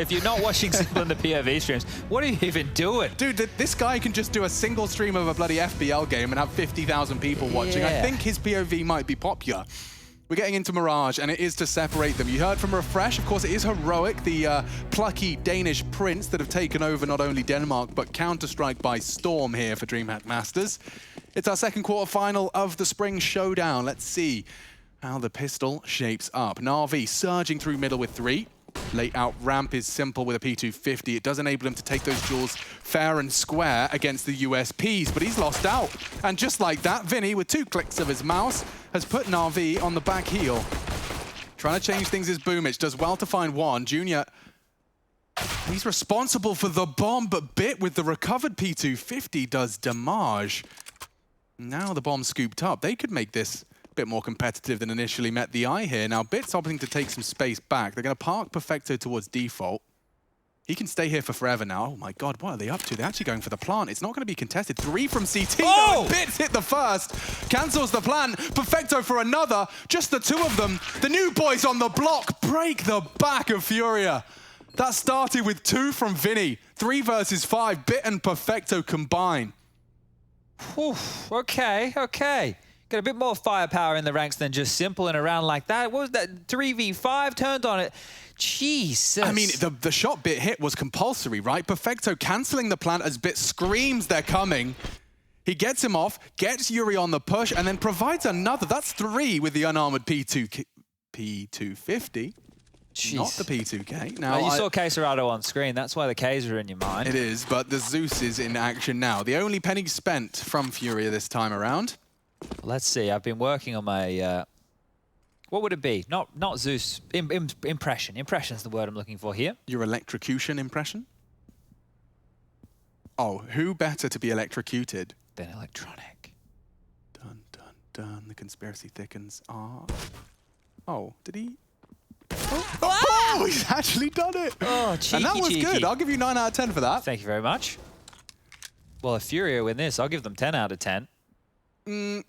If you're not watching Simple in the POV streams, what are you even doing? Dude, this guy can just do a single stream of a bloody FBL game and have 50,000 people watching. I think his POV might be popular. We're getting into Mirage, and it is to separate them. You heard from Refresh. Of course, it is Heroic, the plucky Danish prince that have taken over not only Denmark, but Counter-Strike by storm here for DreamHack Masters. It's our second quarterfinal of the Spring Showdown. Let's see how the pistol shapes up. Na'Vi surging through middle with 3. Late out ramp is Simple with a P250. It does enable him to take those duels fair and square against the USPs, but he's lost out. And just like that, Vinny, with 2 clicks of his mouse, has put Na'Vi on the back heel. Trying to change things is Boomich. Does well to find one. Junior, he's responsible for the bomb, but Bit with the recovered P250 does damage. Now the bomb scooped up. They could make this a bit more competitive than initially met the eye here. Now Bit's opting to take some space back. They're going to park Perfecto towards default. He can stay here for forever now. Oh my god, what are they up to? They're actually going for the plant. It's not going to be contested. 3 from CT. Oh! Bits hit the first. Cancels the plan. Perfecto for another. Just the 2 of them. The new boys on the block break the back of FURIA. That started with 2 from Vinny. 3 versus 5. Bit and Perfecto combine. Whew, okay. Got a bit more firepower in the ranks than just Simple in a round like that. What was that? 3v5 turned on it. Jesus. I mean, the shot Bit hit was compulsory, right? Perfecto cancelling the plant as Bit screams they're coming. He gets him off, gets Yuri on the push, and then provides another. That's 3 with the unarmored P250. Jeez. Not the P2K. Now, you saw Quesarado on screen. That's why the Ks are in your mind. It is, but the Zeus is in action now. The only penny spent from FURIA this time around. Let's see. I've been working on my... what would it be? Not Zeus. Impression. Impression's the word I'm looking for here. Your electrocution impression? Oh, who better to be electrocuted than Electronic? Dun, dun, dun. The conspiracy thickens. Oh, did he? Oh, he's actually done it. Oh, cheeky, and that was good. I'll give you 9 out of 10 for that. Thank you very much. Well, if FURIA win this, I'll give them 10 out of 10. A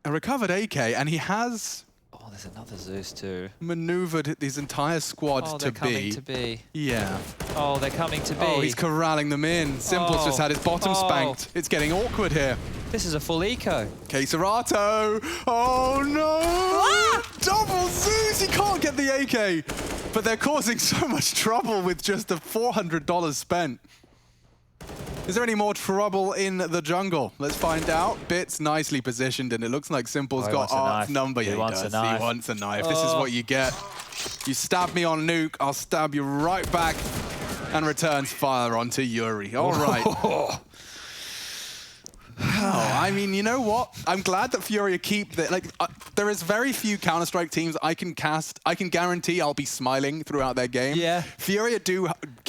recovered AK, and he has... Oh, there's another Zeus too. Maneuvered his entire squad to they're coming to B. Yeah. Oh, they're coming to B. Oh, he's corralling them in. Simple's just had his bottom spanked. It's getting awkward here. This is a full eco. Quesarato. Oh, no. Double Zeus. He can't get the AK. But they're causing so much trouble with just the $400 spent. Is there any more trouble in the jungle? Let's find out. Bit's nicely positioned, and it looks like Simple's got Art's number. He wants a knife. He wants a knife. This is what you get. You stab me on Nuke, I'll stab you right back, and returns fire onto Yuri. All right. Oh, I mean, you know what? I'm glad that FURIA keep that. Like, there is very few Counter-Strike teams I can cast. I can guarantee I'll be smiling throughout their game. Yeah. FURIA do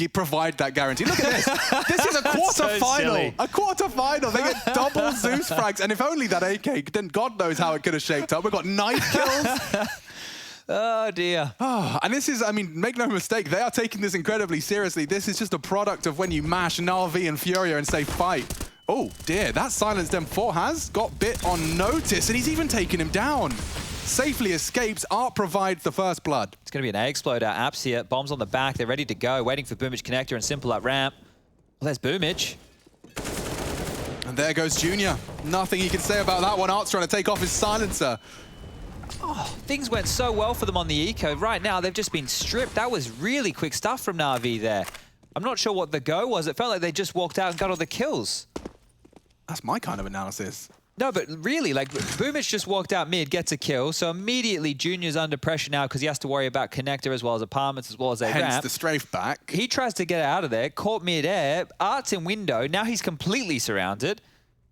provide that guarantee. Look at this. This is a quarter-final. A quarter-final. They get double Zeus frags. And if only that AK, then God knows how it could have shaped up. We've got 9 kills. Oh, dear. Oh, and this is, I mean, make no mistake, they are taking this incredibly seriously. This is just a product of when you mash Na'Vi and FURIA and say fight. Oh dear, that silenced M4 has got Bit on notice, and he's even taken him down. Safely escapes. Art provides the first blood. It's going to be an A explode out. Apps here, bombs on the back. They're ready to go, waiting for Boomich connector and Simple up ramp. Well, there's Boomich. And there goes Junior. Nothing he can say about that one. Art's trying to take off his silencer. Oh, things went so well for them on the eco. Right now, they've just been stripped. That was really quick stuff from Na'Vi there. I'm not sure what the go was. It felt like they just walked out and got all the kills. That's my kind of analysis. No, but really, like, Boomich just walked out mid, gets a kill, so immediately Junior's under pressure now because he has to worry about connector as well as apartments as well as a ramp. Hence the strafe back. He tries to get out of there, caught mid-air, Art's in window, now he's completely surrounded,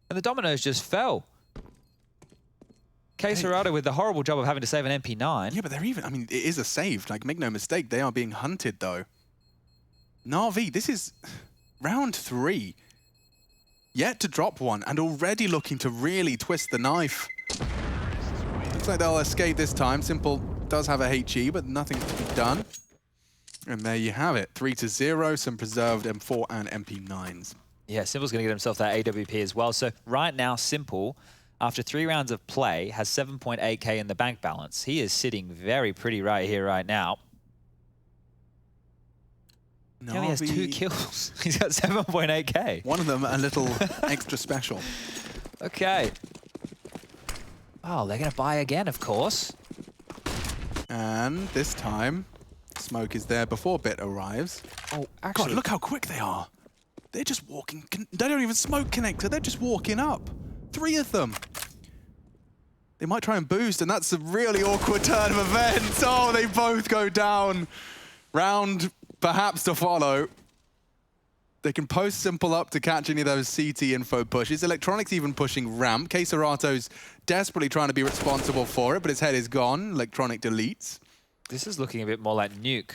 and the dominoes just fell. Quesarado with the horrible job of having to save an MP9. Yeah, but they're even, I mean, it is a save. Like, make no mistake, they are being hunted, though. Na'Vi, this is round 3. Yet to drop one, and already looking to really twist the knife. Looks like they'll escape this time. Simple does have a HE, but nothing to be done. And there you have it. 3-0, some preserved M4 and MP9s. Yeah, Simple's going to get himself that AWP as well. So right now, Simple, after 3 rounds of play, has 7.8k in the bank balance. He is sitting very pretty right here, right now. He only has 2 kills. He's got 7.8k. One of them a little extra special. Okay. Oh, they're going to buy again, of course. And this time, smoke is there before Bit arrives. Oh, actually... God, look how quick they are. They're just walking. They don't even smoke connector. They're just walking up. 3 of them. They might try and boost, and that's a really awkward turn of events. Oh, they both go down. Round perhaps to follow. They can post simple up to catch any of those CT info pushes. Electronics even pushing ramp. Keserato's desperately trying to be responsible for it, but his head is gone. Electronic deletes. This is looking a bit more like Nuke.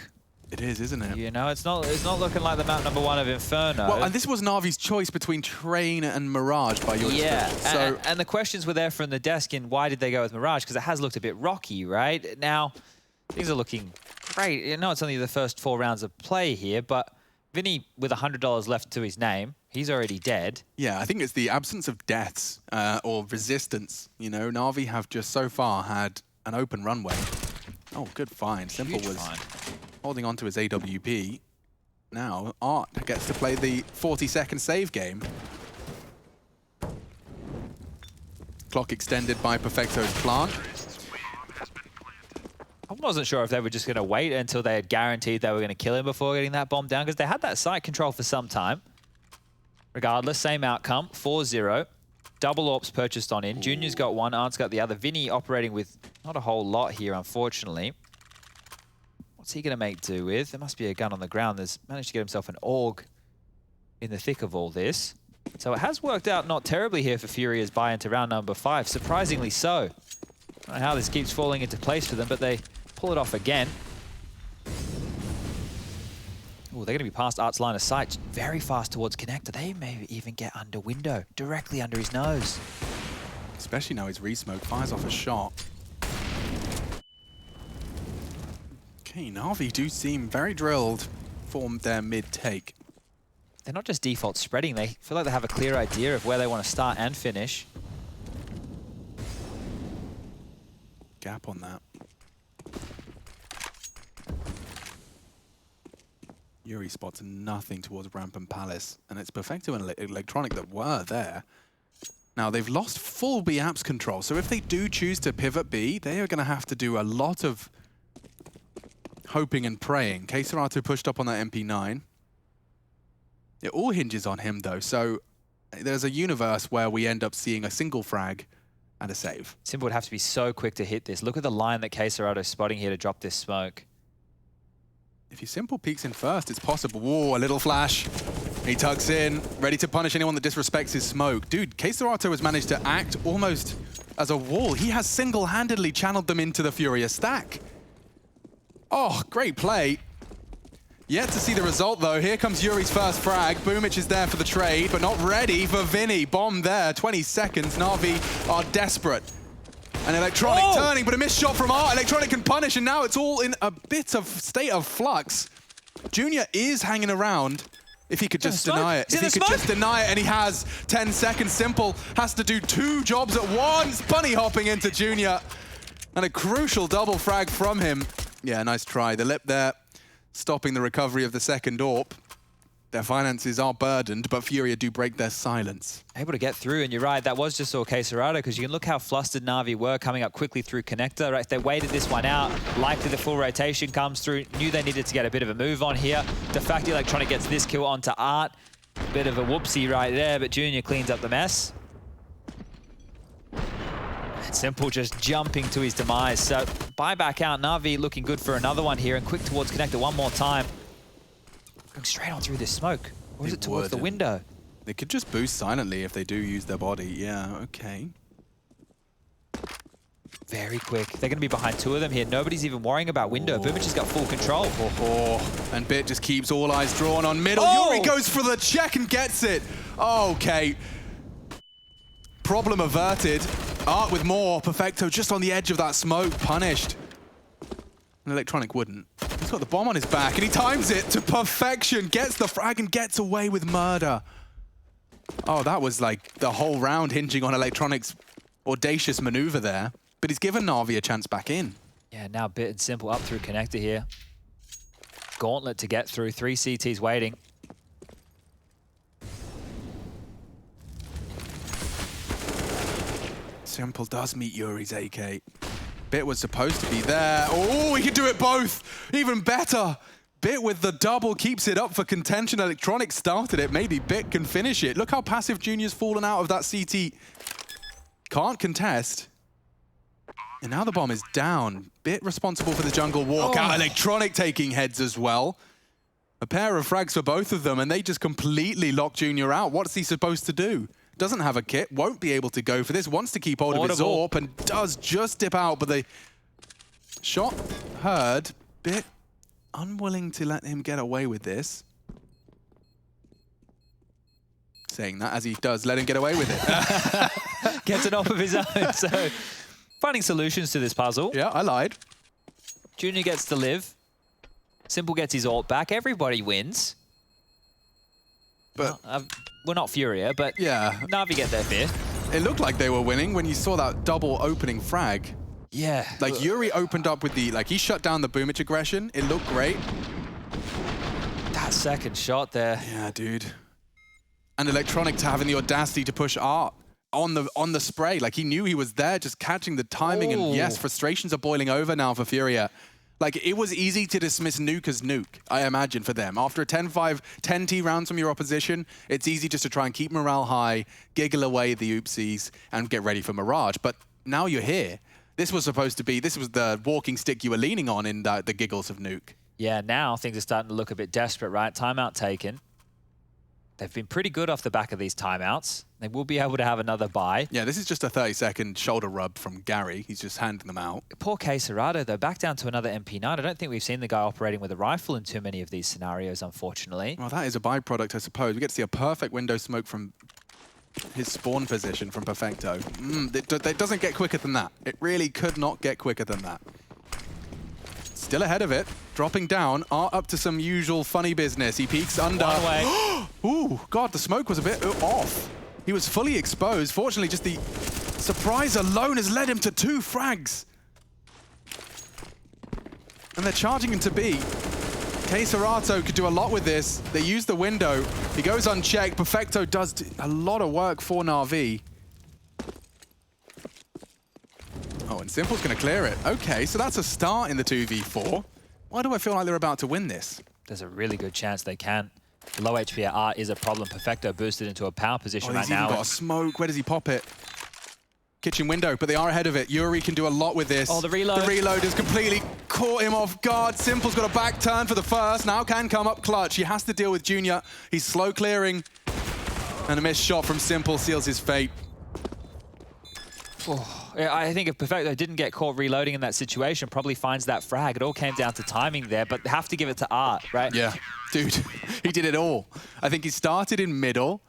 It is, isn't it? You know, it's not looking like the map number 1 of Inferno. Well, and this was Na'Vi's choice between Train and Mirage by your description. So and the questions were there from the desk in why did they go with Mirage? Because it has looked a bit rocky, right? Now, things are looking great. You know, it's only the first 4 rounds of play here, but Vinny, with $100 left to his name, he's already dead. Yeah, I think it's the absence of deaths or resistance. You know, Na'Vi have just so far had an open runway. Oh, good find. Simple was holding on to his AWP. Now, Art gets to play the 40-second save game. Clock extended by Perfecto's plant. I wasn't sure if they were just going to wait until they had guaranteed they were going to kill him before getting that bomb down, because they had that site control for some time. Regardless, same outcome, 4-0. Double AWPs purchased on in. Junior's got 1, Art's got the other. Vinny operating with not a whole lot here, unfortunately. What's he going to make do with? There must be a gun on the ground. There's managed to get himself an AUG in the thick of all this. So it has worked out not terribly here for Furia's buy into round number 5, surprisingly so. I don't know how this keeps falling into place for them, but they pull it off again. Oh, they're going to be past Art's line of sight, very fast towards connector. They may even get under window, directly under his nose. Especially now his re-smoke fires off a shot. Okay, Na'Vi do seem very drilled for their mid-take. They're not just default spreading, they feel like they have a clear idea of where they want to start and finish. Gap on that. Yuri spots nothing towards Ramp and Palace, and it's Perfecto and Electronic that were there. Now, they've lost full B apps control, so if they do choose to pivot B, they are going to have to do a lot of hoping and praying. Keserato pushed up on that MP9. It all hinges on him, though, so there's a universe where we end up seeing a single frag and a save. Simple would have to be so quick to hit this. Look at the line that Keserato's spotting here to drop this smoke. If you Simple peeks in first, it's possible. Whoa, a little flash. He tucks in, ready to punish anyone that disrespects his smoke. Dude, Keserato has managed to act almost as a wall. He has single-handedly channeled them into the Furia stack. Oh, great play. Yet to see the result, though. Here comes Yuri's first frag. Boomich is there for the trade, but not ready for Vinny. Bomb there, 20 seconds. Na'Vi are desperate. And Electronic turning, but a missed shot from Art. Electronic can punish, and now it's all in a bit of state of flux. Junior is hanging around. If he could just deny it. If he could just deny it, and he has 10 seconds. Simple has to do 2 jobs at once. Bunny hopping into Junior. And a crucial double frag from him. Yeah, nice try. The lip there, stopping the recovery of the second AWP. Their finances are burdened, but Furia do break their silence. Able to get through, and you're right, that was just all Keserato, because you can look how flustered Na'Vi were coming up quickly through connector. Right, they waited this one out, likely the full rotation comes through, knew they needed to get a bit of a move on here. De facto Electronic gets this kill onto Art. Bit of a whoopsie right there, but Junior cleans up the mess. And Simple just jumping to his demise. So buy back out, Na'Vi looking good for another one here, and quick towards connector one more time. Going straight on through this smoke. Or is it towards the window? They could just boost silently if they do use their body. Yeah, okay. Very quick. They're going to be behind 2 of them here. Nobody's even worrying about window. Boomich has got full control. And Bit just keeps all eyes drawn on middle. Yuri goes for the check and gets it. Okay. Problem averted. Art with more. Perfecto just on the edge of that smoke. Punished. An Electronic wouldn't. He's got the bomb on his back, and he times it to perfection. Gets the frag and gets away with murder. Oh, that was like the whole round hinging on Electronic's audacious maneuver there. But he's given Na'Vi a chance back in. Yeah, now Bit and Simple up through connector here. gauntlet to get through. 3 CTs waiting. Simple does meet Yuri's AK. Bit was supposed to be there. Oh, he can do it both. Even better. Bit with the double keeps it up for contention. Electronic started it. Maybe Bit can finish it. Look how passive Junior's fallen out of that CT. Can't contest. And now the bomb is down. Bit responsible for the jungle walkout. Electronic taking heads as well. A pair of frags for both of them, and they just completely lock Junior out. What's he supposed to do? Doesn't have a kit, won't be able to go for this, wants to keep hold of his AWP, and does just dip out, but the shot heard. Bit unwilling to let him get away with this. Saying that as he does let him get away with it. Gets it off of his own, so finding solutions to this puzzle. Yeah, I lied. Junior gets to live. Simple gets his ult back. Everybody wins. But we're not FURIA, but yeah, Na'Vi get their fear. It looked like they were winning when you saw that double opening frag. Yeah. Like Yuri opened up with the, like he shut down the Boomich aggression. It looked great. That second shot there. Yeah, dude. And Electronic to having the audacity to push Art on the spray. Like he knew he was there, just catching the timing. And yes, frustrations are boiling over now for FURIA. Like, it was easy to dismiss nuke as nuke, I imagine, for them. After a 10-5, 10T rounds from your opposition, it's easy just to try and keep morale high, giggle away the oopsies, and get ready for Mirage. But now you're here. This was supposed to be, this was the walking stick you were leaning on in the giggles of nuke. Yeah, now things are starting to look a bit desperate, right? Timeout taken. They've been pretty good off the back of these timeouts. They will be able to have another buy. Yeah, this is just a 30-second shoulder rub from Gary. He's just handing them out. Poor Queserato, though, back down to another MP9. I don't think we've seen the guy operating with a rifle in too many of these scenarios, unfortunately. Well, that is a byproduct, I suppose. We get to see a perfect window smoke from his spawn position from Perfecto. It doesn't get quicker than that. It really could not get quicker than that. Still ahead of it, dropping down, up to some usual funny business. He peeks under. One way. Ooh, God, the smoke was a bit off. He was fully exposed. Fortunately, just the surprise alone has led him to 2 frags. And they're charging into B. Queserato could do a lot with this. They use the window. He goes unchecked. Perfecto does a lot of work for Na'Vi. Oh, and Simple's going to clear it. Okay, so that's a start in the 2v4. Why do I feel like they're about to win this? There's a really good chance they can. The low HP Art is a problem. Perfecto boosted into a power position right now. He's even got a smoke. Where does he pop it? Kitchen window, but they are ahead of it. Yuri can do a lot with this. Oh, the reload. The reload has completely caught him off guard. Simple's got a back turn for the first. Now can come up clutch. He has to deal with Junior. He's slow clearing. And a missed shot from Simple seals his fate. Oh, I think if Perfecto didn't get caught reloading in that situation, probably finds that frag. It all came down to timing there, but have to give it to Art, right? Yeah, dude, he did it all. I think he started in middle.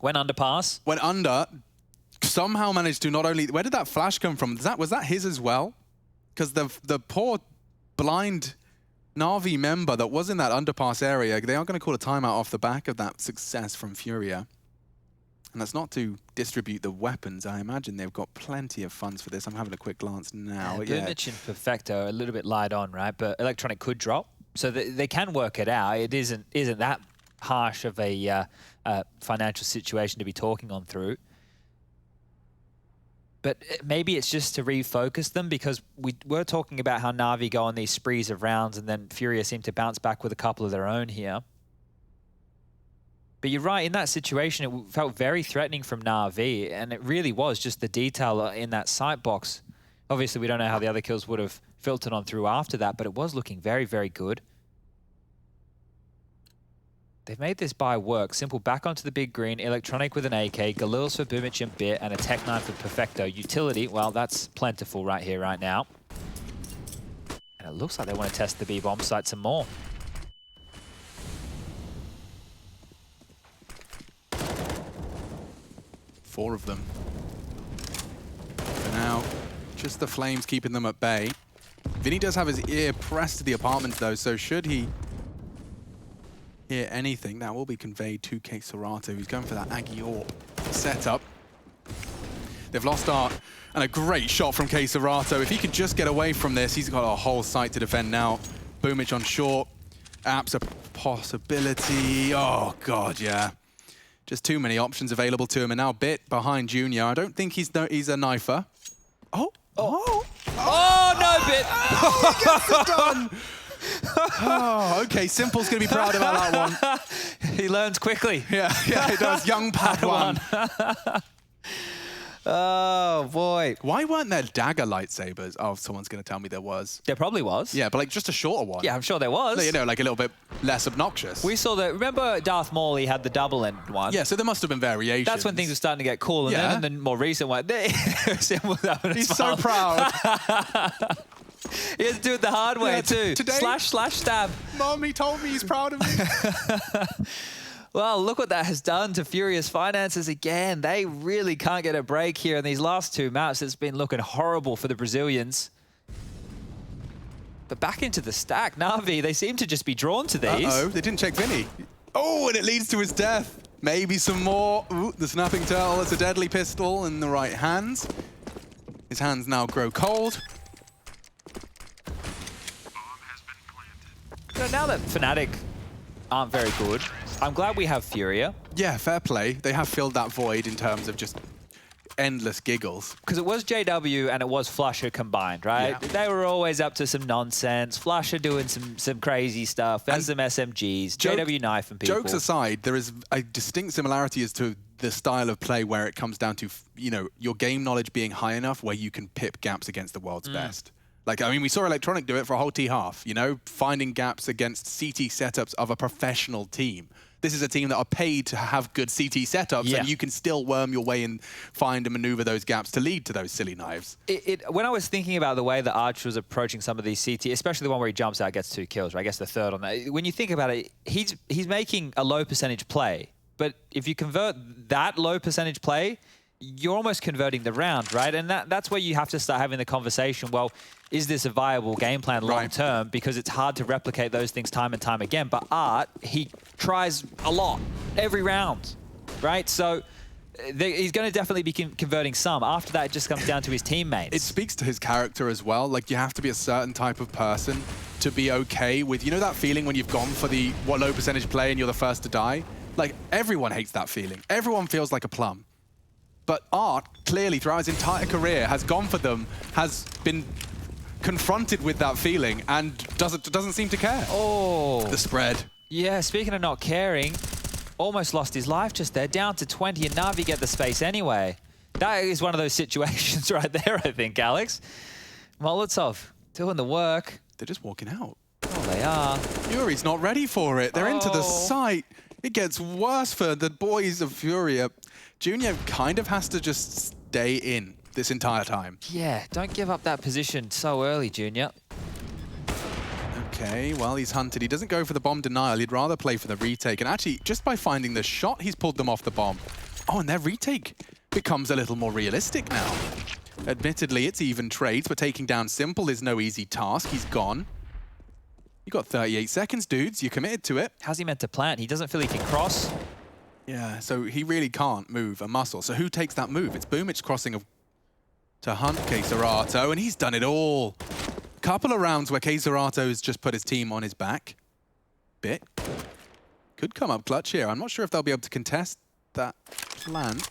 Went under pass. Went under. Somehow managed to not only... Where did that flash come from? Was that his as well? Because the poor blind Na'Vi member that was in that underpass area, they are going to call a timeout off the back of that success from FURIA. And that's not to distribute the weapons. I imagine they've got plenty of funds for this. I'm having a quick glance now. Yeah, Boomich and Perfecto are a little bit light on, right? But Electronic could drop, so they can work it out. It isn't that harsh of a financial situation to be talking on through. But maybe it's just to refocus them, because we were talking about how Na'Vi go on these sprees of rounds and then FURIA seem to bounce back with a couple of their own here. But you're right, in that situation, it felt very threatening from Na'Vi, and it really was just the detail in that sight box. Obviously, we don't know how the other kills would have filtered on through after that, but it was looking very, very good. They've made this buy work. Simple back onto the big green, Electronic with an AK, Galil's for Boomich and Bit, and a Tech 9 for Perfecto. Utility, well, that's plentiful right here, right now. And it looks like they want to test the B-bomb site some more. Four of them. For now, just the flames keeping them at bay. Vinny does have his ear pressed to the apartment though, so should he hear anything, that will be conveyed to Queserato, who's going for that Aggie AWP setup. They've lost Art, and a great shot from Queserato. If he could just get away from this, he's got a whole site to defend now. Boomich on short. App's a possibility. Oh, God, yeah. Just too many options available to him, and now Bit behind Junior. I don't think he's a knifer. Oh, oh. Oh, no, Bit! He gets it done! Oh, okay, Simple's going to be proud about that one. He learns quickly. Yeah, he does. Young Padawan. Oh, boy. Why weren't there dagger lightsabers? Oh, someone's going to tell me there was. There probably was. Yeah, but like just a shorter one. Yeah, I'm sure there was. You know, like a little bit less obnoxious. We saw that. Remember Darth Maul, he had the double end one? Yeah, so there must have been variations. That's when things were starting to get cool. And Yeah. then the more recent one, He's so proud. He has to do it the hard way, too. Today, slash, stab. Mommy told me he's proud of me. Well, look what that has done to Furia's finances again. They really can't get a break here in these last two maps. It's been looking horrible for the Brazilians. But back into the stack, Na'Vi, they seem to just be drawn to these. Uh-oh, they didn't check Vinny. Oh, and it leads to his death. Maybe some more. Ooh, the snapping turtle. It's a deadly pistol in the right hands. His hands now grow cold. You know, now that Fnatic aren't very good, I'm glad we have Furia. Yeah, fair play. They have filled that void in terms of just endless giggles. Because it was JW and it was Flusher combined, right? Yeah. They were always up to some nonsense. Flusher doing some crazy stuff, and some SMGs, JW knife and people. Jokes aside, there is a distinct similarity as to the style of play where it comes down to, you know, your game knowledge being high enough where you can pip gaps against the world's best. Like, I mean, we saw Electronic do it for a whole T-half, you know, finding gaps against CT setups of a professional team. This is a team that are paid to have good CT setups, and you can still worm your way and find and maneuver those gaps to lead to those silly knives. When I was thinking about the way that Arch was approaching some of these CT, especially the one where he jumps out, gets 2 kills, right? I guess the third on that. When you think about it, he's making a low percentage play, but if you convert that low percentage play, you're almost converting the round, right? And that's where you have to start having the conversation, well, is this a viable game plan long term? Because it's hard to replicate those things time and time again. But Art, he tries a lot, every round, right? So he's going to definitely be converting some. After that, it just comes down to his teammates. It speaks to his character as well. Like, you have to be a certain type of person to be okay with, you know that feeling when you've gone for the low percentage play and you're the first to die? Like, everyone hates that feeling. Everyone feels like a plum. But Art, clearly, throughout his entire career, has gone for them, has been confronted with that feeling, and doesn't seem to care. Oh. The spread. Yeah, speaking of not caring, almost lost his life just there, down to 20, and Na'Vi get the space anyway. That is one of those situations right there, I think, Alex. Molotov doing the work. They're just walking out. Oh, they are. Yuri's not ready for it. They're into the site. It gets worse for the boys of Furia. Junior kind of has to just stay in this entire time. Yeah, don't give up that position so early, Junior. Okay, well, he's hunted. He doesn't go for the bomb denial. He'd rather play for the retake. And actually, just by finding the shot, he's pulled them off the bomb. Oh, and their retake becomes a little more realistic now. Admittedly, it's even trades, but taking down Simple is no easy task. He's gone. You got 38 seconds, dudes. You're committed to it. How's he meant to plant? He doesn't feel he can cross. Yeah, so he really can't move a muscle. So who takes that move? It's Boomich crossing to hunt K-Serato, and he's done it all. Couple of rounds where K-Serato's just put his team on his back. Bit. Could come up clutch here. I'm not sure if they'll be able to contest that plant.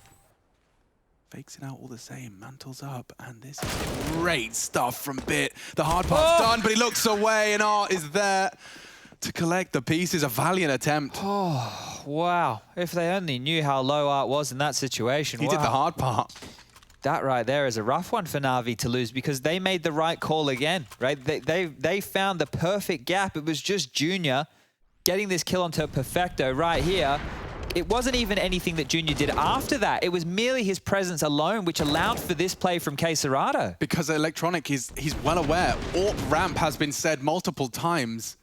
Fakes it out all the same. Mantles up, and this is great stuff from Bit. The hard part's done, but he looks away, and Art is there to collect the pieces. A valiant attempt. Oh, wow. If they only knew how low Art was in that situation. He did the hard part. That right there is a rough one for Na'Vi to lose because they made the right call again, right? They found the perfect gap. It was just Junior getting this kill onto Perfecto right here. It wasn't even anything that Junior did after that. It was merely his presence alone which allowed for this play from K-Serato. Because Electronic, he's well aware. AWP ramp has been said multiple times.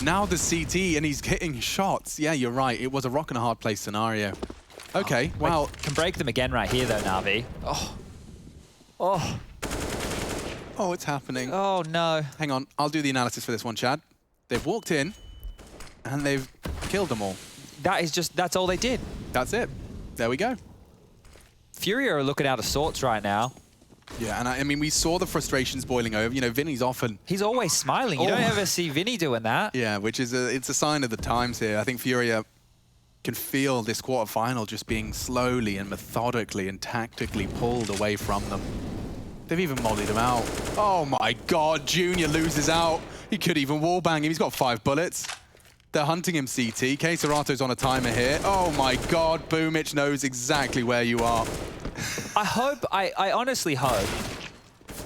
Now the CT, and he's hitting shots. Yeah, you're right. It was a rock and a hard place scenario. Okay, well. Can break them again right here, though, Na'Vi. Oh. Oh. Oh, it's happening. Oh, no. Hang on. I'll do the analysis for this one, Chad. They've walked in, and they've killed them all. That's all they did. That's it. There we go. Furia are looking out of sorts right now. Yeah, and I mean, we saw the frustrations boiling over. You know, Vinny's often... He's always smiling. You don't ever see Vinny doing that. Yeah, which is it's a sign of the times here. I think FURIA can feel this quarterfinal just being slowly and methodically and tactically pulled away from them. They've even mollied him out. Oh my God, Junior loses out. He could even wallbang him. He's got 5 bullets. They're hunting him CT. K-Serato's on a timer here. Oh my God, Boomich knows exactly where you are. I honestly hope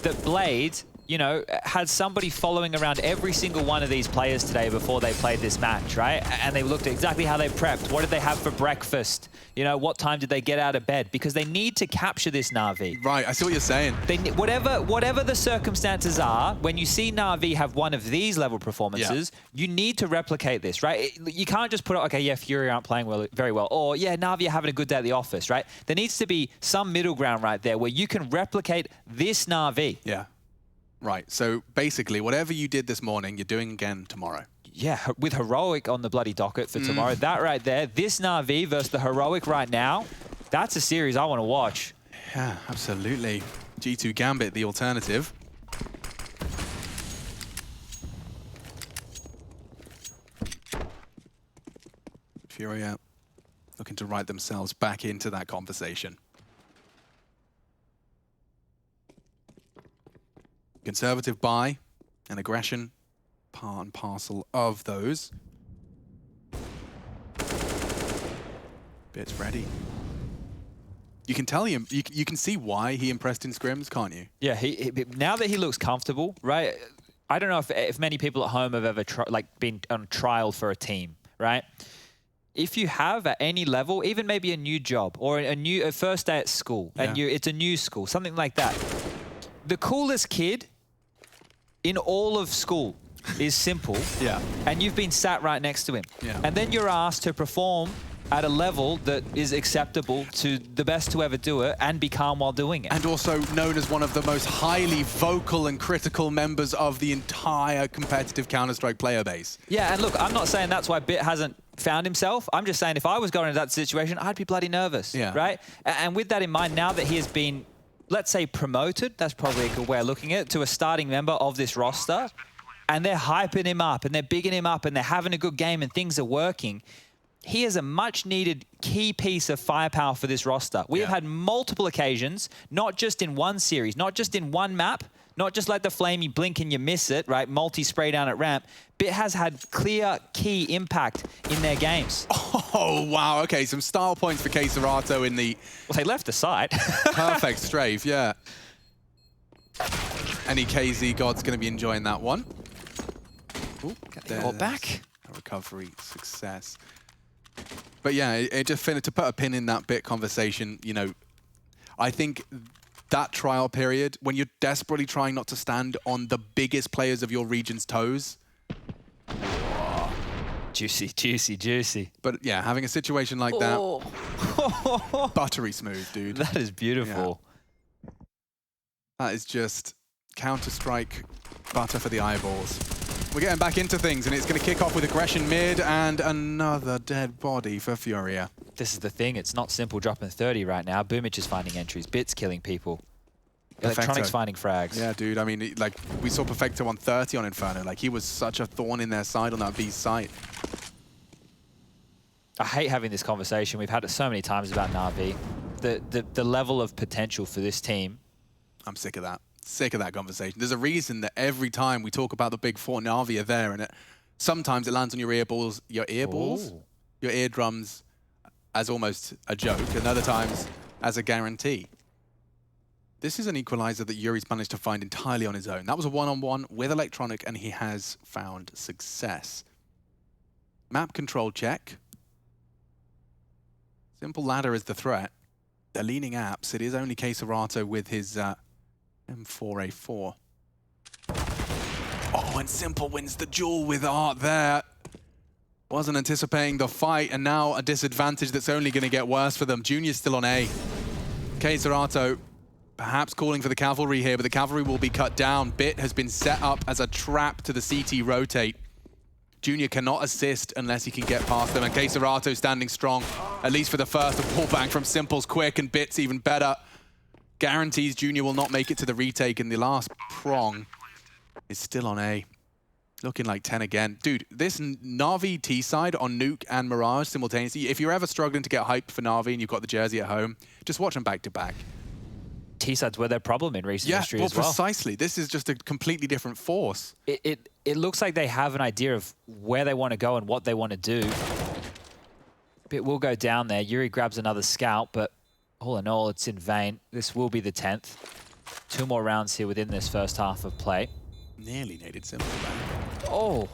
that Blade, you know, had somebody following around every single one of these players today before they played this match, right? And they looked at exactly how they prepped. What did they have for breakfast? You know, what time did they get out of bed? Because they need to capture this Na'Vi. Right, I see what you're saying. They, whatever the circumstances are, when you see Na'Vi have one of these level performances, you need to replicate this, right? You can't just put it, okay, yeah, FURIA aren't playing very well, or yeah, Na'Vi are having a good day at the office, right? There needs to be some middle ground right there where you can replicate this Na'Vi. Yeah. Right, so basically, whatever you did this morning, you're doing again tomorrow. Yeah, with Heroic on the bloody docket for tomorrow. That right there, this Na'Vi versus the Heroic right now, that's a series I want to watch. Yeah, absolutely. G2 Gambit, the alternative. FURIA looking to write themselves back into that conversation. Conservative buy and aggression, part and parcel of those. Bit's ready. You can tell him, you can see why he impressed in scrims, can't you? Yeah, now that he looks comfortable, right? I don't know if many people at home have ever been on trial for a team, right? If you have at any level, even maybe a new job or a first day at school, and it's a new school, something like that. The coolest kid in all of school is Simple. Yeah. And you've been sat right next to him. Yeah. And then you're asked to perform at a level that is acceptable to the best to ever do it and be calm while doing it. And also known as one of the most highly vocal and critical members of the entire competitive Counter-Strike player base. Yeah, and look, I'm not saying that's why Bit hasn't found himself. I'm just saying if I was going into that situation, I'd be bloody nervous, right? And with that in mind, now that he has been, let's say, promoted, that's probably a good way of looking at it, to a starting member of this roster, and they're hyping him up and they're bigging him up and they're having a good game and things are working, he is a much-needed key piece of firepower for this roster. We have had multiple occasions, not just in one series, not just in one map, not just like the flame, you blink and you miss it, right? Multi-spray down at ramp. Bit has had clear key impact in their games. Oh, wow. Okay, some style points for K-Serato in the... Well, they left the site. Perfect strafe, yeah. Any KZ god's going to be enjoying that one. Ooh, get the call back. A recovery success. But yeah, it just to put a pin in that Bit conversation, you know, I think that trial period, when you're desperately trying not to stand on the biggest players of your region's toes. Juicy, juicy, juicy. But yeah, having a situation like that, buttery smooth, dude. That is beautiful. Yeah. That is just Counter-Strike butter for the eyeballs. We're getting back into things, and it's going to kick off with aggression mid and another dead body for FURIA. This is the thing. It's not Simple dropping 30 right now. Boomich is finding entries. Bit's killing people. Electronics finding frags. Yeah, dude. I mean, like, we saw Perfecto on 30 on Inferno. Like, he was such a thorn in their side on that B site. I hate having this conversation. We've had it so many times about Na'Vi. The level of potential for this team. I'm sick of that. Sick of that conversation. There's a reason that every time we talk about the big four, Na'Vi are there, and sometimes it lands on your earballs, your eardrums as almost a joke, and other times as a guarantee. This is an equalizer that Yuri's managed to find entirely on his own. That was a one-on-one with Electronic, and he has found success. Map control check. Simple ladder is the threat. They're leaning apps. It is only K-Serato with his M4A4. Oh, and Simple wins the duel with Art there. Wasn't anticipating the fight, and now a disadvantage that's only going to get worse for them. Junior's still on A. K-Serato perhaps calling for the cavalry here, but the cavalry will be cut down. Bit has been set up as a trap to the CT rotate. Junior cannot assist unless he can get past them, and K-Serato standing strong, at least for the first. The pullback from Simple's quick, and Bit's even better. guarantees Junior will not make it to the retake, and the last prong is still on A. Looking like 10 again. Dude, this Na'Vi T side on Nuke and Mirage simultaneously, if you're ever struggling to get hyped for Na'Vi and you've got the jersey at home, just watch them back to back. T-sides were their problem in recent history as well. Precisely. This is just a completely different force. It looks like they have an idea of where they want to go and what they want to do. Bit will go down there. Yuri grabs another scout, but all in all, it's in vain. This will be the 10th. 2 more rounds here within this first half of play. Nearly needed simple. Oh.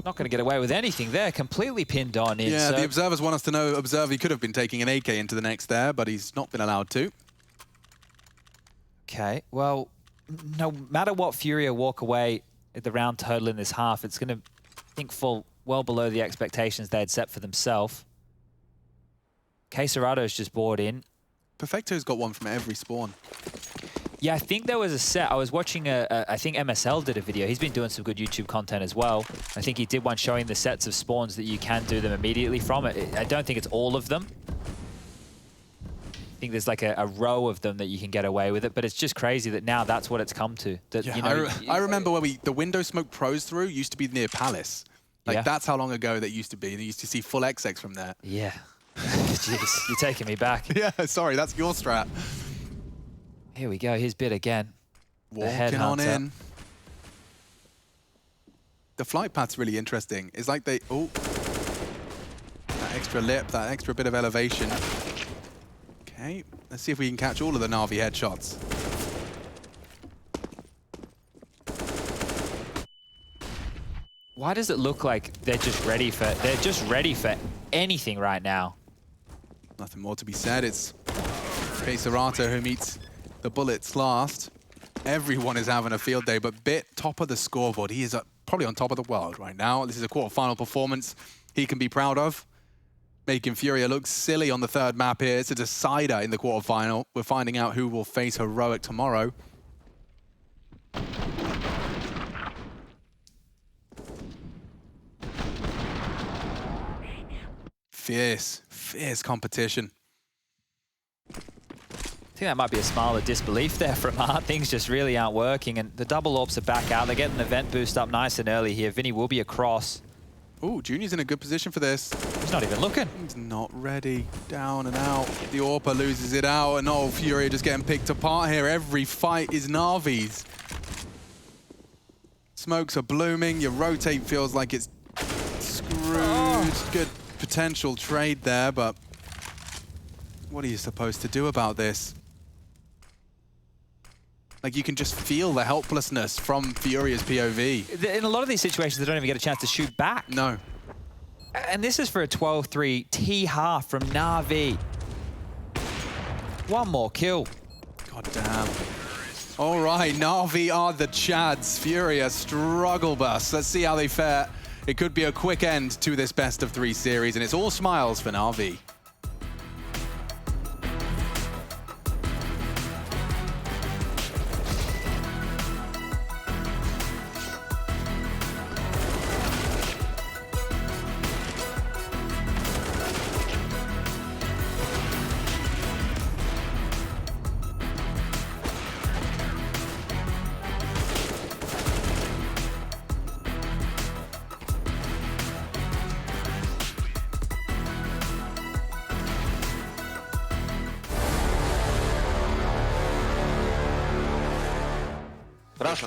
Not going to get away with anything there. Completely pinned on in. Yeah, so the observers want us to know, he could have been taking an AK into the next there, but he's not been allowed to. Okay, well, no matter what FURIA walk away at the round total in this half, it's going to, I think, fall well below the expectations they had set for themselves. Queserado's just bought in. Perfecto's got one from every spawn. Yeah, I think there was a set. I was watching I think MSL did a video. He's been doing some good YouTube content as well. I think he did one showing the sets of spawns that you can do them immediately from. I don't think it's all of them. I think there's like a row of them that you can get away with it, but it's just crazy that now that's what it's come to. That, Yeah, you know, I remember where the window smoke pros through used to be near Palace. Like, yeah. That's how long ago that used to be. You used to see full XX from there. Yeah. Jeez, you're taking me back. Yeah, sorry, that's your strat. Here we go, his bid again. Walking on in. The flight path's really interesting. It's like they, oh, that extra lip, that extra bit of elevation. Okay, let's see if we can catch all of the Na'Vi headshots. Why does it look like they're just ready for anything right now? Nothing more to be said. It's Queserato who meets the bullets last. Everyone is having a field day, but Bit, top of the scoreboard. He is probably on top of the world right now. This is a quarterfinal performance he can be proud of. Making FURIA look silly on the 3rd map here. It's a decider in the quarterfinal. We're finding out who will face Heroic tomorrow. Fierce competition. I think that might be a smile of disbelief there from Art. Things just really aren't working, and the double orbs are back out. They're getting the vent boost up nice and early here. Vinny will be across. Ooh, Junior's in a good position for this. He's not even looking. He's not ready. Down and out. The AWPer loses it out, and oh, FURIA just getting picked apart here. Every fight is Na'Vi's. Smokes are blooming. Your rotate feels like it's screwed. Oh. Good potential trade there, but what are you supposed to do about this? Like, you can just feel the helplessness from FURIA's POV. In a lot of these situations, they don't even get a chance to shoot back. No. And this is for a 12-3 T half from Na'Vi. One more kill. God damn. All right, Na'Vi are the Chads. FURIA struggle bus. Let's see how they fare. It could be a quick end to this best-of-3 series, and it's all smiles for Na'Vi.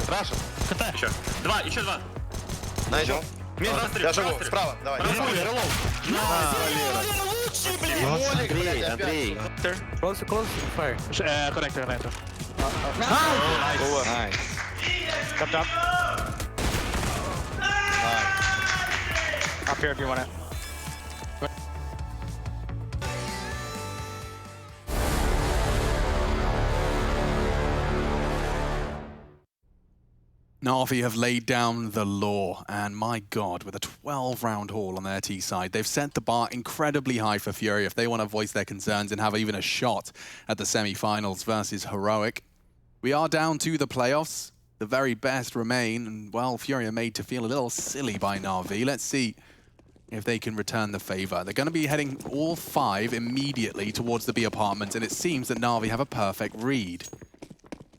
Раша. КТ. Еще. Еще два. Найдем. Минус 23. Я живу, справа, давай. Андрей. Close, fire. Connector. Nice. Up. Up here if you want it. Na'Vi have laid down the law, and my God, with a 12-round haul on their T side, they've set the bar incredibly high for FURIA if they want to voice their concerns and have even a shot at the semi-finals versus Heroic. We are down to the playoffs. The very best remain, and well, FURIA made to feel a little silly by Na'Vi. Let's see if they can return the favor. They're going to be heading all 5 immediately towards the B apartment, and it seems that Na'Vi have a perfect read.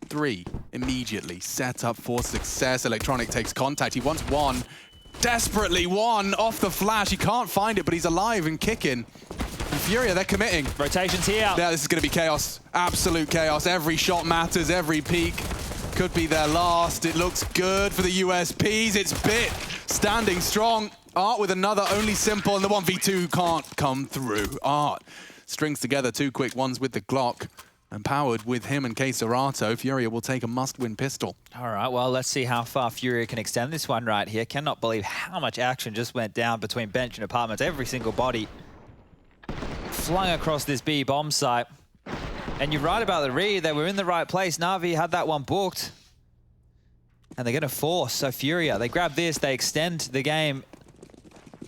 3 immediately set up for success. Electronic takes contact. He wants one, desperately one off the flash. He can't find it, but he's alive and kicking. And FURIA, they're committing. Rotation's here. Yeah, this is going to be chaos. Absolute chaos. Every shot matters, every peak could be their last. It looks good for the USPs. It's Bit standing strong. Art with another, only Simple, and the 1v2 can't come through. Art strings together 2 quick ones with the Glock. Empowered with him and Serato, FURIA will take a must-win pistol. All right, well, let's see how far FURIA can extend this one right here. Cannot believe how much action just went down between bench and apartments. Every single body flung across this B bomb site. And you're right about the read. They were in the right place. Na'Vi had that one booked. And they're going to force. So FURIA, they grab this, they extend the game.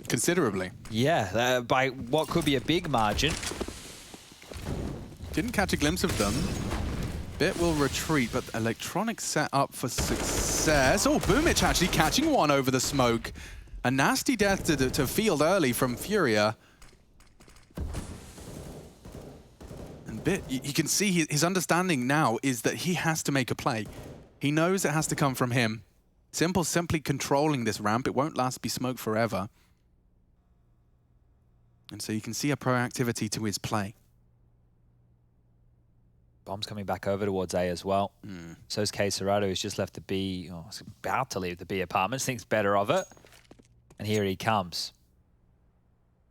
Considerably. Yeah, by what could be a big margin. Didn't catch a glimpse of them. Bit will retreat, but Electronic set up for success. Oh, Boomich actually catching one over the smoke. A nasty death to field early from FURIA. And Bit, you can see his understanding now is that he has to make a play. He knows it has to come from him. Simple simply controlling this ramp. It won't last be smoke forever. And so you can see a proactivity to his play. Bomb's coming back over towards A as well. So is Serato, who's just left the B, oh, he's about to leave the B apartments, thinks better of it. And here he comes.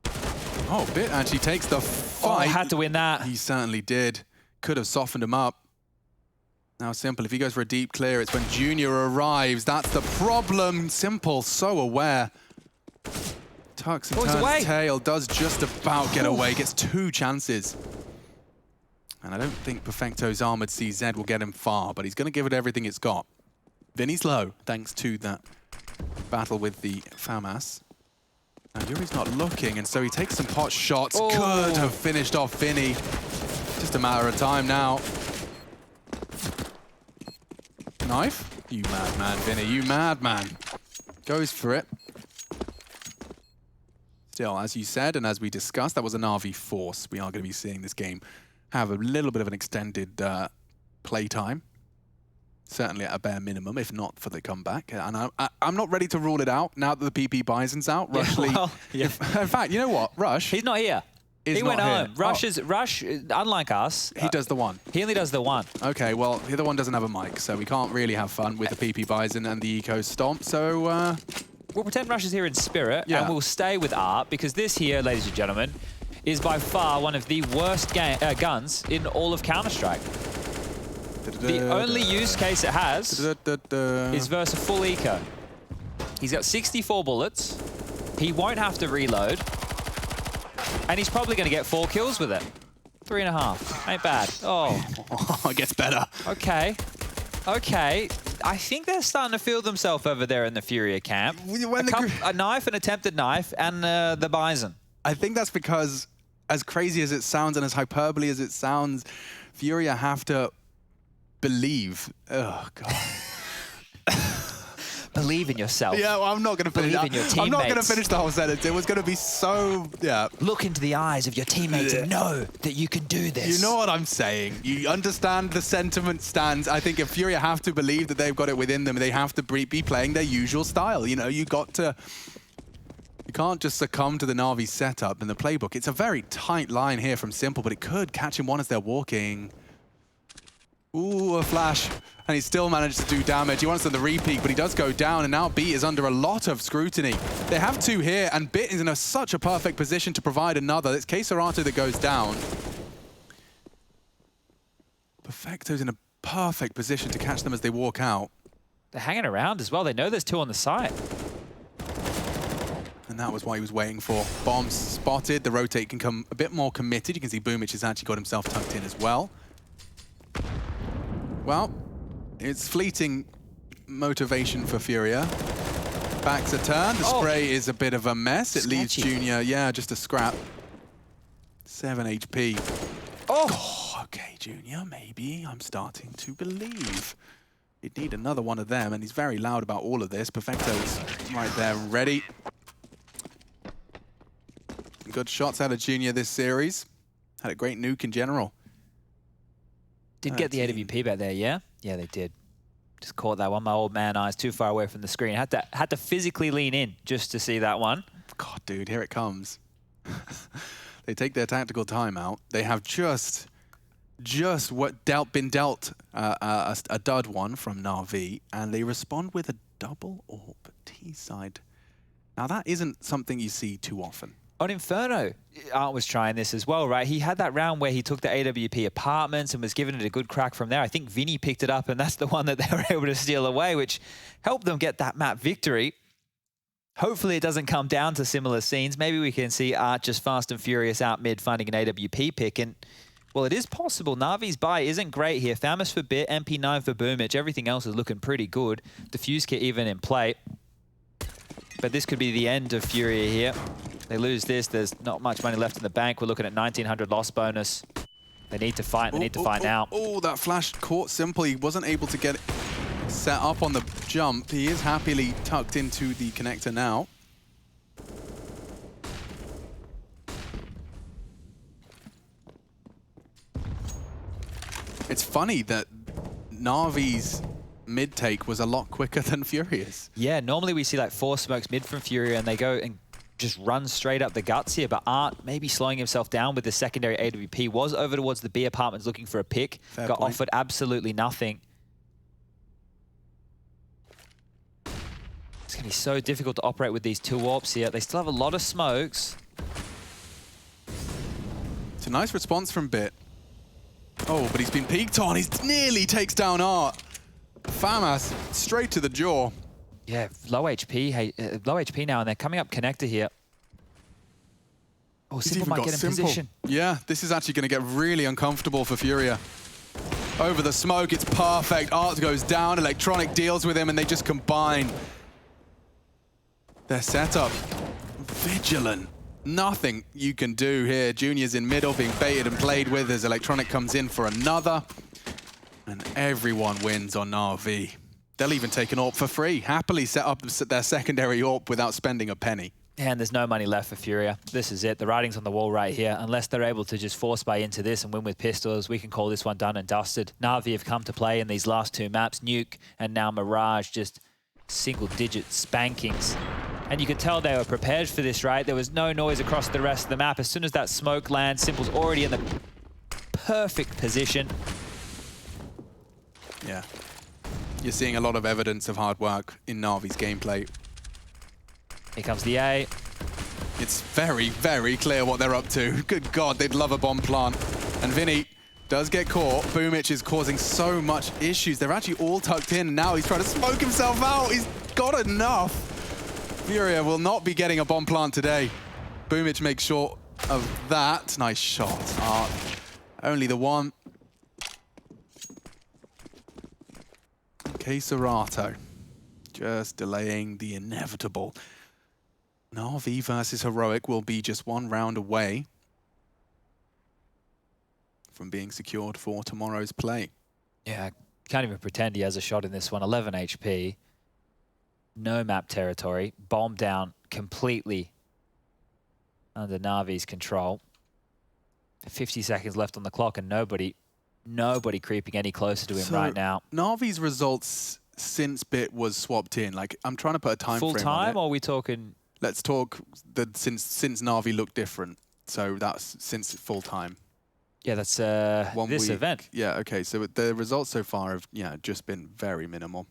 Oh, Bit actually takes the fight. Oh, had to win that. He certainly did. Could have softened him up. Now Simple, if he goes for a deep clear, it's when Junior arrives. That's the problem. Simple, so aware. Tucks and turns tail, does just about get away, gets 2 chances. And I don't think Perfecto's armored CZ will get him far, but he's going to give it everything it's got. Vinny's low, thanks to that battle with the FAMAS. Now Yuri's not looking, and so he takes some pot shots. Oh. Could have finished off Vinny. Just a matter of time now. Knife? You madman, Vinny, you madman. Goes for it. Still, as you said, and as we discussed, that was an RV force. We are going to be seeing this game have a little bit of an extended play time. Certainly at a bare minimum, if not for the comeback. And I'm not ready to rule it out now that the PP Bison's out. Rush Lee. Well, yeah. In fact, you know what? Rush. He's not here. He went home. Rush, unlike us. He does the one. He only does the one. Okay, well, the other one doesn't have a mic, so we can't really have fun with the PP Bison and the Eco Stomp. So, we'll pretend Rush is here in spirit, and we'll stay with Art, because this here, ladies and gentlemen, is by far one of the worst guns in all of Counter-Strike. The only use case it has is versus a full eco. He's got 64 bullets. He won't have to reload. And he's probably going to get 4 kills with it. 3.5. Ain't bad. Oh. It gets better. Okay. Okay. I think they're starting to feel themselves over there in the FURIA camp. A knife, an attempted knife, and the Bison. I think that's because, as crazy as it sounds and as hyperbole as it sounds, FURIA have to believe. Oh, God. Believe in yourself. Yeah, well, I'm not going to finish. Believe in your teammates. I'm not going to finish the whole sentence. It was going to be so, Look into the eyes of your teammates and know that you can do this. You know what I'm saying. You understand the sentiment stands. I think if FURIA have to believe that they've got it within them, they have to be playing their usual style. You know, you can't just succumb to the Na'Vi setup and the playbook. It's a very tight line here from Simple, but it could catch him one as they're walking. Ooh, a flash. And he still managed to do damage. He wants on the repeat, but he does go down, and now B is under a lot of scrutiny. They have 2 here, and Bit is in such a perfect position to provide another. It's Serato that goes down. Perfecto's in a perfect position to catch them as they walk out. They're hanging around as well. They know there's 2 on the site. And that was what he was waiting for. Bombs spotted. The rotate can come a bit more committed. You can see Boomich has actually got himself tucked in as well. Well, it's fleeting motivation for FURIA. Back to turn. The spray is a bit of a mess. It leaves Junior, just a scrap. 7 HP. Oh, okay, Junior, maybe. I'm starting to believe. He'd need another one of them, and he's very loud about all of this. Perfecto's right there, ready. good shots out of Junior this series. Had a great nuke in general. Did get the AWP back there, yeah? Yeah, they did. Just caught that one. My old man eyes too far away from the screen. Had to physically lean in just to see that one. God, dude, here it comes. They take their tactical timeout. They have just been dealt a dud one from Na'Vi, and they respond with a double AWP T side. Now that isn't something you see too often. On Inferno, Art was trying this as well, right? He had that round where he took the AWP apartments and was giving it a good crack from there. I think Vinny picked it up, and that's the one that they were able to steal away, which helped them get that map victory. Hopefully it doesn't come down to similar scenes. Maybe we can see Art just fast and furious out mid finding an AWP pick. And, well, it is possible. Na'Vi's buy isn't great here. Famus for Bit, MP9 for Boomich. Everything else is looking pretty good. Diffuse kit even in play. But this could be the end of FURIA here. They lose this. There's not much money left in the bank. We're looking at 1,900 loss bonus. They need to fight. They need to fight now. Oh, that flash caught Simple. He wasn't able to get it set up on the jump. He is happily tucked into the connector now. It's funny that Na'Vi's mid take was a lot quicker than FURIA's. Yeah, normally we see like 4 smokes mid from FURIA and they go and just run straight up the guts here, but Art maybe slowing himself down with the secondary AWP, was over towards the B apartments looking for a pick, Fair got point. offered absolutely nothing. It's going to be so difficult to operate with these 2 AWPs here. They still have a lot of smokes. It's a nice response from Bit. Oh, but he's been peeked on. He nearly takes down Art. Famas straight to the jaw. Yeah, low HP now, and they're coming up connector here. Oh, Simple might get in position. Yeah, this is actually going to get really uncomfortable for FURIA. Over the smoke, it's perfect. Art goes down, Electronic deals with him, and they just combine their setup. Vigilant. Nothing you can do here. Junior's in middle, being baited and played with as Electronic comes in for another. And everyone wins on Na'Vi. They'll even take an AWP for free. Happily set up their secondary AWP without spending a penny. And there's no money left for FURIA. This is it. The writing's on the wall right here. Unless they're able to just force buy into this and win with pistols, we can call this one done and dusted. Na'Vi have come to play in these last 2 maps. Nuke and now Mirage, just single-digit spankings. And you can tell they were prepared for this, right? There was no noise across the rest of the map. As soon as that smoke lands, Simple's already in the perfect position. Yeah. You're seeing a lot of evidence of hard work in Na'Vi's gameplay. Here comes the A. It's very, very clear what they're up to. Good God, they'd love a bomb plant. And Vinny does get caught. Boomich is causing so much issues. They're actually all tucked in, and now he's trying to smoke himself out. He's got enough. FURIA will not be getting a bomb plant today. Boomich makes sure of that. Nice shot. Only the one. Serato, just delaying the inevitable. Na'Vi versus Heroic will be just 1 round away from being secured for tomorrow's play. Yeah, can't even pretend he has a shot in this one. 11 HP, no map territory, bomb down completely under Na'Vi's control. 50 seconds left on the clock and nobody creeping any closer to him right now. Na'Vi's results since Bit was swapped in, like, I'm trying to put a time frame on it. Full time, or are we talking? Let's talk since Na'Vi looked different. So that's since full time. Yeah, that's 1 this week. event. Yeah, okay. So the results so far have just been very minimal.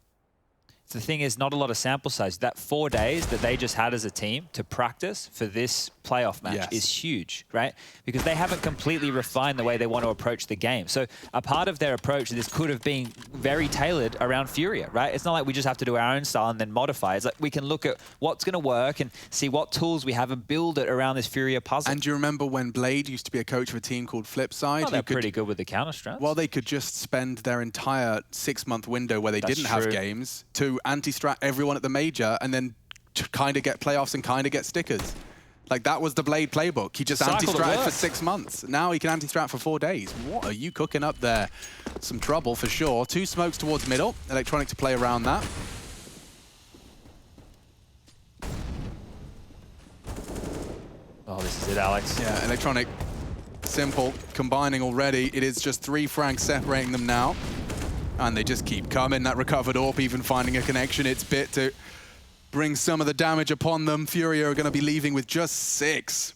The thing is, not a lot of sample size. That 4 days that they just had as a team to practice for this playoff match is huge, right? Because they haven't completely refined the way they want to approach the game. So a part of their approach, this could have been very tailored around FURIA, right? It's not like we just have to do our own style and then modify. It's like we can look at what's going to work and see what tools we have and build it around this FURIA puzzle. And do you remember when Blade used to be a coach of a team called Flipside? Oh, they're pretty good with the counter-strats. Well, they could just spend their entire 6-month window where they didn't have games to anti-strat everyone at the major and then kind of get playoffs and kind of get stickers. Like, that was the Blade playbook. He just anti-stratted for 6 months. Now he can anti-strat for 4 days. What are you cooking up there? Some trouble for sure. 2 smokes towards middle. Electronic to play around that. Oh, this is This is it, Alex. Yeah, Electronic, simple, combining already. It is just 3 frags separating them now. And they just keep coming. That recovered AWP even finding a connection. It's bit to bring some of the damage upon them. FURIA are going to be leaving with just 6.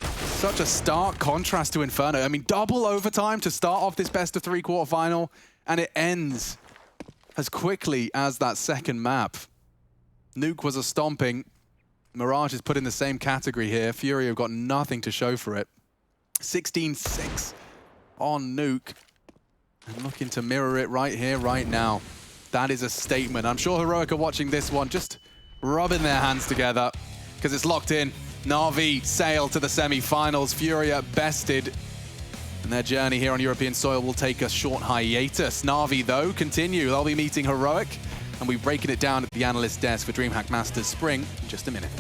Such a stark contrast to Inferno. I mean, double overtime to start off this best of 3 quarterfinal, and it ends as quickly as that second map. Nuke was a stomping. Mirage is put in the same category here. FURIA have got nothing to show for it. 16-6 on Nuke. And looking to mirror it right here, right now. That is a statement. I'm sure Heroic are watching this one, just rubbing their hands together, because it's locked in. Na'Vi sail to the semi-finals. FURIA bested. And their journey here on European soil will take a short hiatus. Na'Vi, though, continue. They'll be meeting Heroic, and we'll be breaking it down at the analyst desk for DreamHack Masters Spring in just a minute.